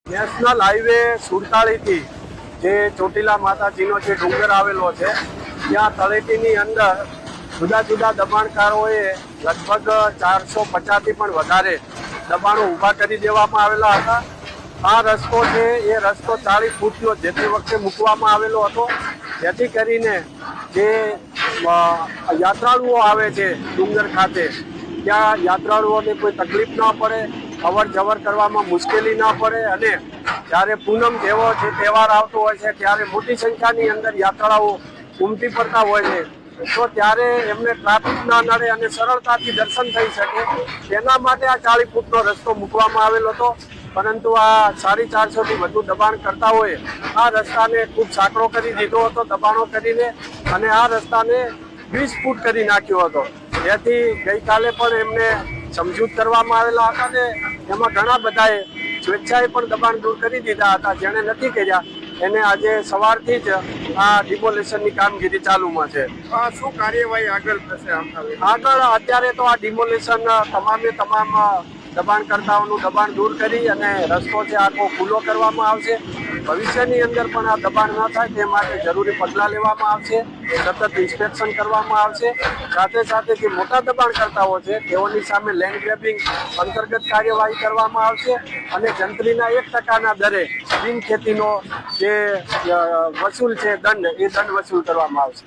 National highway 47 થી જે ચોટીલા માતાજીનો જે ડુંગર આવેલો છે ત્યાં તળેટીની અંદર જુદા જુદા દબાણકારોએ લગભગ 450 થી પણ વધારે દબાણો ઊભા કરી દેવામાં આવેલા હતા। આ રસ્તો છે એ રસ્તો 40 ફૂટનો જે તે વખતે મૂકવામાં આવેલો હતો, જેથી કરીને જે યાત્રાળુઓ આવે છે ડુંગર ખાતે ત્યાં યાત્રાળુઓને કોઈ તકલીફ ન પડે, અવર જવર કરવામાં મુશ્કેલી ન પડે અને જ્યારે પૂનમ જેવો જે તહેવાર આવતો હોય છે ત્યારે મોટી સંખ્યાની અંદર યાત્રાળુઓ ઉમટી પડતા હોય છે, તો ત્યારે એમને ટ્રાફિક ના નડે અને સરળતાથી દર્શન થઈ શકે તેના માટે આ 40 ફૂટનો રસ્તો મૂકવામાં આવેલો હતો। પરંતુ આ 450 થી વધુ દબાણ કરતાઓએ આ રસ્તાને ખૂબ સાંકડો કરી દીધો હતો દબાણો કરીને, અને આ રસ્તાને 20 ફૂટ કરી નાખ્યો હતો, જેથી ગઈકાલે પણ એમને સમજૂત કરવામાં આવેલા હતા ને એમાં ઘણા બધાએ સ્વેચ્છાએ પણ દબાણ દૂર કરી દીધા હતા। જેણે નથી કર્યા એને આજે સવારથી જ આ ડિમોલેશનની કામગીરી ચાલુમાં છે। શું કાર્યવાહી આગળ થશે? આગળ અત્યારે તો આ ડિમોલેશન તમામે તમામ દબાણકર્તાઓનું દબાણ દૂર કરી અને રસ્તો છે આખો ખુલ્લો કરવામાં આવશે। ભવિષ્યની અંદર પણ આ દબાણ ન થાય તે માટે જરૂરી પગલાં લેવામાં આવશે, સતત ઇન્સ્પેક્શન કરવામાં આવશે। સાથે સાથે જે મોટા દબાણકર્તાઓ છે તેઓની સામે લેન્ડ ગ્રેબિંગ અંતર્ગત કાર્યવાહી કરવામાં આવશે અને જંત્રીના 1% દરે બિન ખેતીનો જે વસૂલ છે દંડ, એ દંડ વસૂલ કરવામાં આવશે।